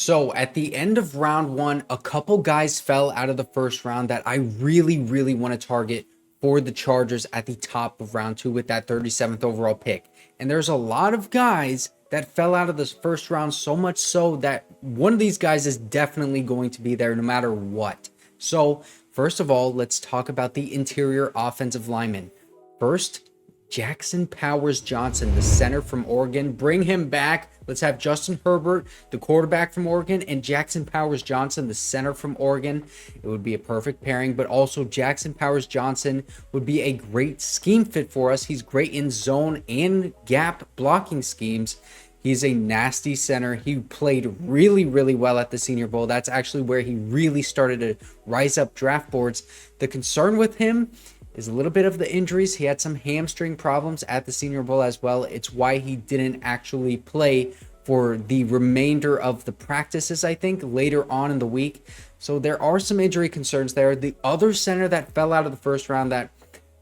So at the end of round one, a couple guys fell out of the first round that I really want to target for the Chargers at the top of round two with that 37th overall pick. And there's a lot of guys that fell out of this first round, so much so that one of these guys is definitely going to be there no matter what. So first of all, let's talk about the interior offensive linemen. First, Jackson Powers-Johnson, the center from Oregon. Bring him back. Let's have Justin Herbert, the quarterback from Oregon, and Jackson Powers-Johnson, the center from Oregon. It would be a perfect pairing, but also Jackson Powers-Johnson would be a great scheme fit for us. He's great in zone and gap blocking schemes. He's a nasty center. He played really well at the Senior Bowl. That's actually where he really started to rise up draft boards. The concern with him is a little bit of the injuries. He had some hamstring problems at the Senior Bowl as well. It's why he didn't actually play for the remainder of the practices, I think, later on in the week. So there are some injury concerns there. The other center that fell out of the first round that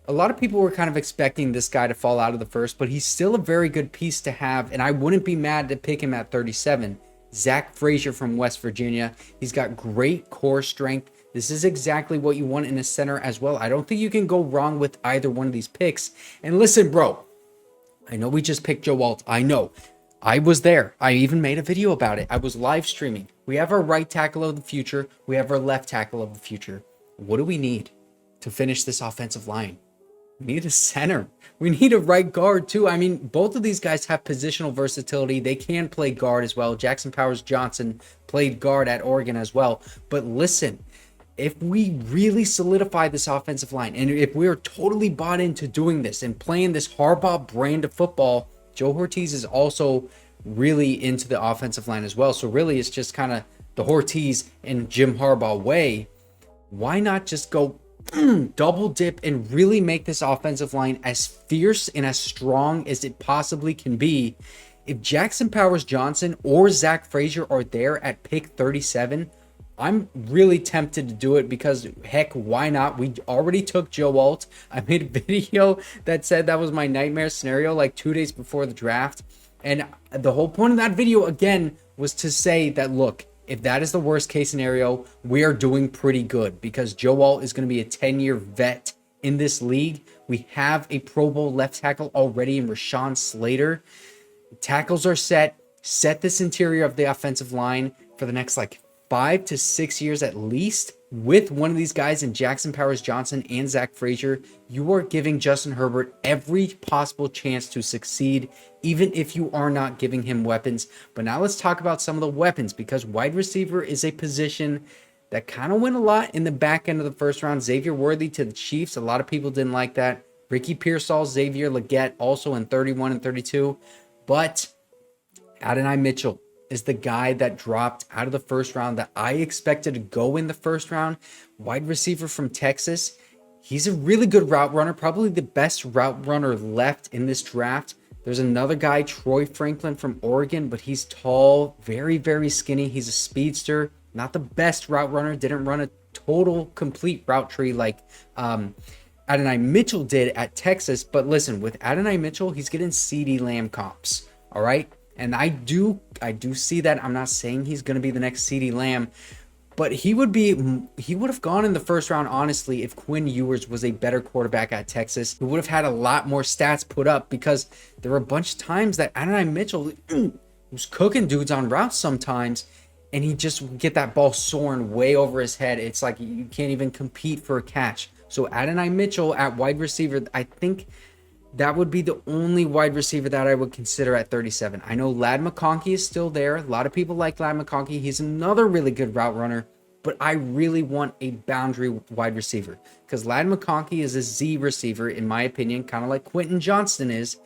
a lot of people were kind of expecting this guy to fall out of the first, but he's still a very good piece to have, and I wouldn't be mad to pick him at 37. Zach Frazier from West Virginia. He's got great core strength. This is exactly what you want in a center as well. I don't think you can go wrong with either one of these picks. And listen, bro, I know we just picked Joe Alt. I know. I was there. I even made a video about it. I was live streaming. We have our right tackle of the future. We have our left tackle of the future. What do we need to finish this offensive line? We need a center. We need a right guard too. I mean, both of these guys have positional versatility. They can play guard as well. Jackson Powers-Johnson played guard at Oregon as well. But listen, if we really solidify this offensive line, and if we're totally bought into doing this and playing this Harbaugh brand of football, Joe Hortiz is also really into the offensive line as well. So really, it's just kind of the Hortiz and Jim Harbaugh way. Why not just go double dip and really make this offensive line as fierce and as strong as it possibly can be? If Jackson Powers-Johnson or Zach Frazier are there at pick 37, I'm really tempted to do it because, heck, why not? We already took Joe Alt. I made a video that said that was my nightmare scenario like 2 days before the draft. And the whole point of that video, again, was to say that, look, if that is the worst case scenario, we are doing pretty good because Joe Alt is going to be a 10-year vet in this league. We have a Pro Bowl left tackle already in Rashawn Slater. Tackles are set. Set this interior of the offensive line for the next 5 to 6 years at least with one of these guys in Jackson Powers-Johnson and Zach Frazier. You are giving Justin Herbert every possible chance to succeed, even if you are not giving him weapons. But now let's talk about some of the weapons, because wide receiver is a position that kind of went a lot in the back end of the first round. Xavier Worthy to the Chiefs. A lot of people didn't like that. Ricky Pearsall, Xavier Legette also in 31 and 32. But Adonai Mitchell is the guy that dropped out of the first round that I expected to go in the first round. Wide receiver from Texas. He's a really good route runner, probably the best route runner left in this draft. There's another guy, Troy Franklin from Oregon, but he's tall, very skinny. He's a speedster, not the best route runner. Didn't run a total complete route tree like Adonai Mitchell did at Texas. But listen, with Adonai Mitchell, he's getting CeeDee Lamb comps, all right? And I do see that. I'm not saying he's going to be the next CeeDee Lamb, but he would have gone in the first round, honestly, if Quinn Ewers was a better quarterback at Texas. He would have had a lot more stats put up because there were a bunch of times that Adonai Mitchell was cooking dudes on routes sometimes, and he just would get that ball soaring way over his head. It's like you can't even compete for a catch. So Adonai Mitchell at wide receiver, I think that would be the only wide receiver that I would consider at 37. I know Ladd McConkey is still there. A lot of people like Ladd McConkey. He's another really good route runner, but I really want a boundary wide receiver because Ladd McConkey is a Z receiver, in my opinion, kind of like Quentin Johnston is.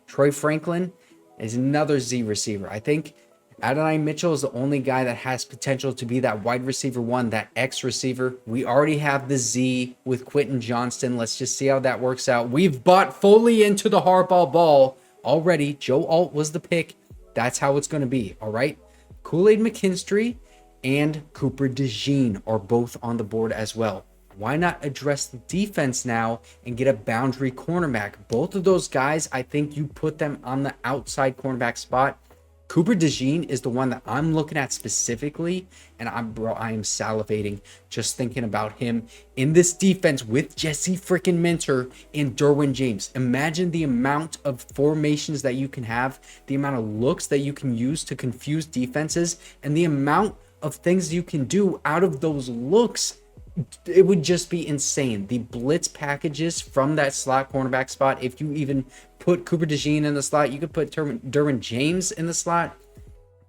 Troy Franklin is another Z receiver. I think Adonai Mitchell is the only guy that has potential to be that wide receiver one, that X receiver. We already have the Z with Quentin Johnston. Let's just see how that works out. We've bought fully into the Harbaugh ball already. Joe Alt was the pick. That's how it's going to be, all right? Kool-Aid McKinstry and Cooper DeJean are both on the board as well. Why not address the defense now and get a boundary cornerback? Both of those guys, I think you put them on the outside cornerback spot. Cooper DeJean is the one that I'm looking at specifically, and I am salivating just thinking about him in this defense with Jesse freaking Minter and Derwin James. Imagine the amount of formations that you can have, the amount of looks that you can use to confuse defenses, and the amount of things you can do out of those looks. It would just be insane. The blitz packages from that slot cornerback spot. If you even put Cooper DeJean in the slot, you could put Derwin James in the slot.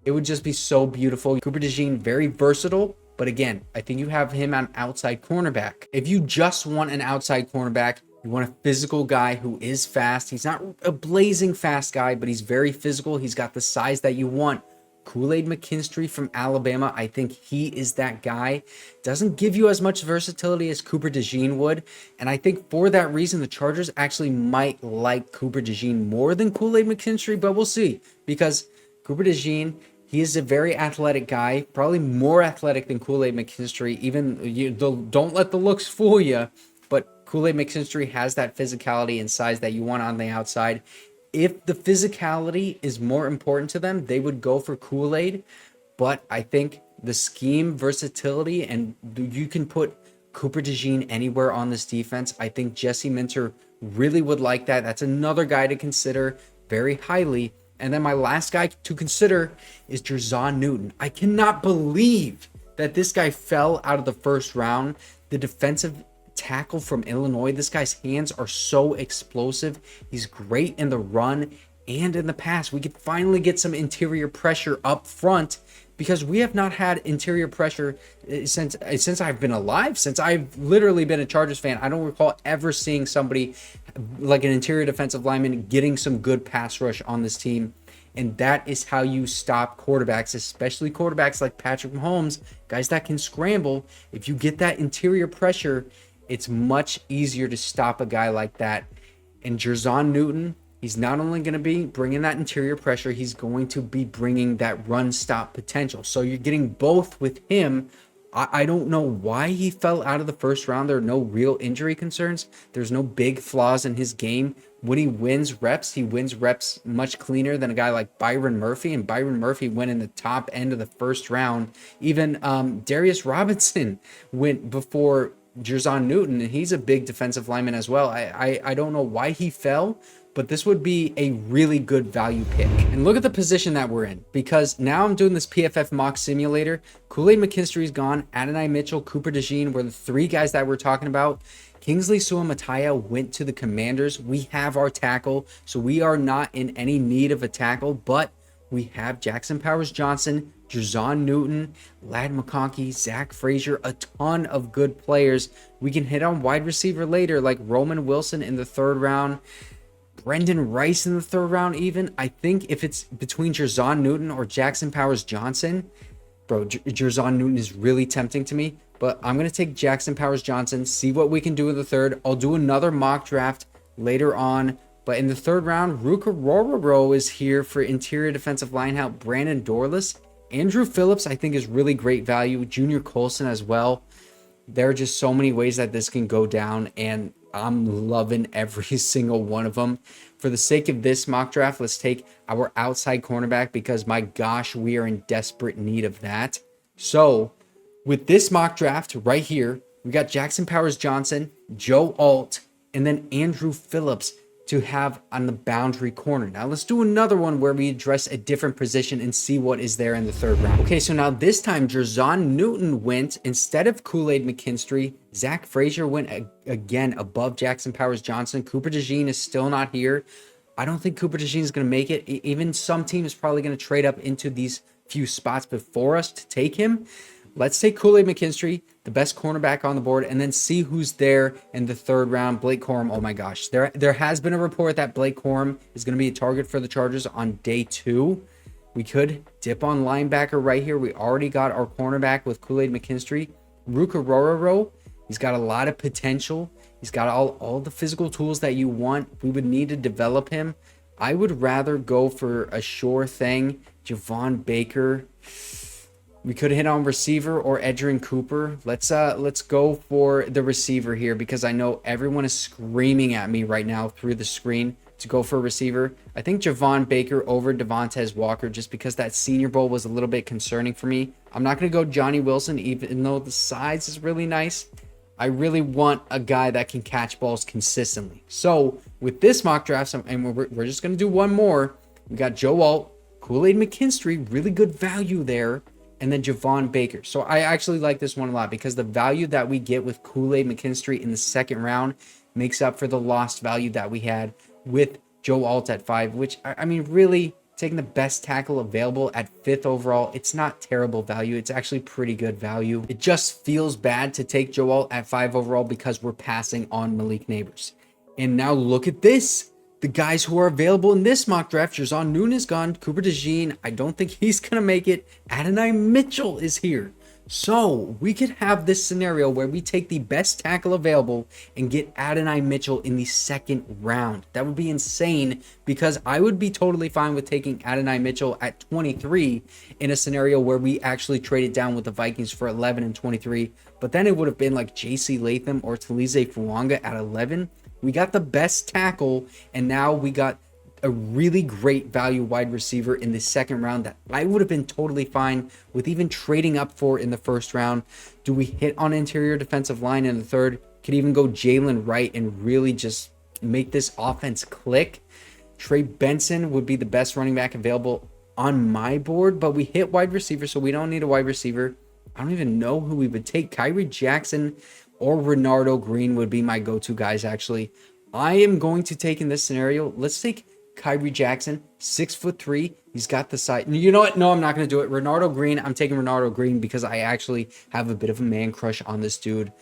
It would just be so beautiful. Cooper DeJean, very versatile. But again, I think you have him on outside cornerback. If you just want an outside cornerback, you want a physical guy who is fast. He's not a blazing fast guy, but he's very physical. He's got the size that you want. Kool-Aid McKinstry from Alabama, I think he is that guy. Doesn't give you as much versatility as Cooper DeJean would. And I think for that reason, the Chargers actually might like Cooper DeJean more than Kool-Aid McKinstry, but we'll see. Because Cooper DeJean, he is a very athletic guy, probably more athletic than Kool-Aid McKinstry. Don't let the looks fool you, but Kool-Aid McKinstry has that physicality and size that you want on the outside. If the physicality is more important to them, they would go for Kool-Aid. But I think the scheme, versatility, and you can put Cooper DeJean anywhere on this defense. I think Jesse Minter really would like that. That's another guy to consider very highly. And then my last guy to consider is Jer'Zhan Newton. I cannot believe that this guy fell out of the first round. The defensive tackle from Illinois. This guy's hands are so explosive. He's great in the run and in the pass. We could finally get some interior pressure up front because we have not had interior pressure since I've been alive, since I've literally been a Chargers fan. I don't recall ever seeing somebody like an interior defensive lineman getting some good pass rush on this team. And that is how you stop quarterbacks, especially quarterbacks like Patrick Mahomes, guys that can scramble. If you get that interior pressure, it's much easier to stop a guy like that. And Jer'Zhan Newton, he's not only going to be bringing that interior pressure, he's going to be bringing that run stop potential. So you're getting both with him. I don't know why he fell out of the first round. There are no real injury concerns. There's no big flaws in his game. When he wins reps much cleaner than a guy like Byron Murphy. And Byron Murphy went in the top end of the first round. Even Darius Robinson went before Jer'Zhan Newton, and he's a big defensive lineman as well. I don't know why he fell, but this would be a really good value pick. And look at the position that we're in, because now I'm doing this PFF mock simulator. Kool-Aid McKinstry's gone. Adonai Mitchell, Cooper DeJean were the three guys that we're talking about. Kingsley Suamataia went to the Commanders. We have our tackle, so we are not in any need of a tackle, but we have Jackson Powers-Johnson, Jer'Zhan Newton, Ladd McConkey, Zach Frazier, a ton of good players. We can hit on wide receiver later, like Roman Wilson in the third round, Brendan Rice in the third round even. I think if it's between Jer'Zhan Newton or Jackson Powers-Johnson, bro, Jer'Zhan Newton is really tempting to me, but I'm going to take Jackson Powers-Johnson, see what we can do in the third. I'll do another mock draft later on. But in the third round, Ruka Rororo is here for interior defensive line help. Brandon Dorless. Andrew Phillips, I think, is really great value. Junior Colson as well. There are just so many ways that this can go down, and I'm loving every single one of them. For the sake of this mock draft, let's take our outside cornerback because, my gosh, we are in desperate need of that. So, with this mock draft right here, we got Jackson Powers-Johnson, Joe Alt, and then Andrew Phillips to have on the boundary corner. Now let's do another one where we address a different position and see what is there in the third round. Okay, so now this time Jer'Zhan Newton went instead of Kool-Aid McKinstry. Zach Frazier went again above Jackson Powers-Johnson. Cooper DeJean is still not here. I don't think Cooper DeJean is going to make it. Even some team is probably going to trade up into these few spots before us to take him. Let's take Kool-Aid McKinstry, the best cornerback on the board, and then see who's there in the third round. Blake Corum, oh my gosh. There has been a report that Blake Corum is going to be a target for the Chargers on day 2. We could dip on linebacker right here. We already got our cornerback with Kool-Aid McKinstry. Ruka Rororo, he's got a lot of potential. He's got all the physical tools that you want. We would need to develop him. I would rather go for a sure thing. Javon Baker. We could hit on receiver or Edgerrin Cooper. Let's go for the receiver here because I know everyone is screaming at me right now through the screen to go for a receiver, I think Javon Baker over Devontae Walker, just because that Senior Bowl was a little bit concerning for me. I'm not going to go Johnny Wilson, even though the size is really nice. I really want a guy that can catch balls consistently. So with this mock draft, and we're just going to do one more. We got Joe Alt, Kool-Aid McKinstry, really good value there, and then Javon Baker. So I actually like this one a lot because the value that we get with Kool-Aid McKinstry in the second round makes up for the lost value that we had with Joe Alt at 5, which, I mean, really taking the best tackle available at 5th overall, it's not terrible value. It's actually pretty good value. It just feels bad to take Joe Alt at 5 overall because we're passing on Malik Neighbors. And now look at this. The guys who are available in this mock draft, Jer'Zhan Newton is gone. Cooper DeJean, I don't think he's going to make it. Adonai Mitchell is here. So we could have this scenario where we take the best tackle available and get Adonai Mitchell in the second round. That would be insane because I would be totally fine with taking Adonai Mitchell at 23 in a scenario where we actually traded down with the Vikings for 11 and 23. But then it would have been like J.C. Latham or Talize Fuanga at 11. We got the best tackle, and now we got a really great value wide receiver in the second round that I would have been totally fine with even trading up for in the first round. Do we hit on interior defensive line in the third? Could even go Jalen Wright and really just make this offense click. Trey Benson would be the best running back available on my board, but we hit wide receiver, so we don't need a wide receiver. I don't even know who we would take. Kyrie Jackson or Renardo Green would be my go-to guys, actually. I am going to take in this scenario, let's take Kyrie Jackson, 6'3". He's got the size. You know what? No, I'm not going to do it. Renardo Green. I'm taking Renardo Green because I actually have a bit of a man crush on this dude.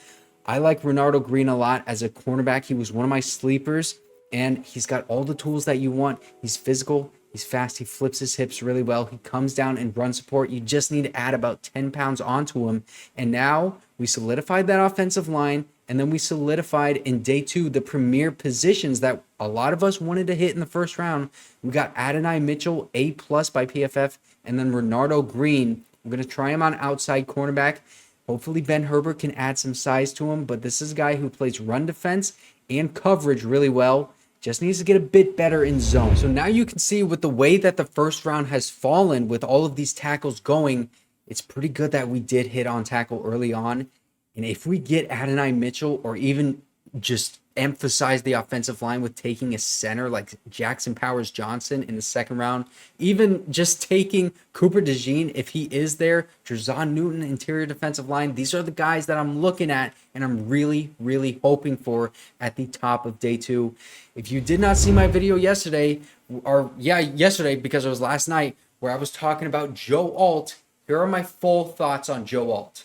I like Renardo Green a lot as a cornerback. He was one of my sleepers, and he's got all the tools that you want. He's physical. He's fast. He flips his hips really well. He comes down and run support. You just need to add about 10 pounds onto him. And now we solidified that offensive line. And then we solidified in day 2 the premier positions that a lot of us wanted to hit in the first round. We got Adonai Mitchell, A+ by PFF, and then Renardo Green. We're going to try him on outside cornerback. Hopefully Ben Herbert can add some size to him, but this is a guy who plays run defense and coverage really well. Just needs to get a bit better in zone. So now you can see with the way that the first round has fallen with all of these tackles going, it's pretty good that we did hit on tackle early on. And if we get Adonai Mitchell or even just emphasize the offensive line with taking a center like Jackson Powers Johnson in the second round, even just taking Cooper DeJean if he is there, Jer'Zhan Newton, interior defensive line, these are the guys that I'm looking at and I'm really, really hoping for at the top of day 2. If you did not see my video yesterday, yesterday because it was last night, where I was talking about Joe Alt, here are my full thoughts on Joe Alt.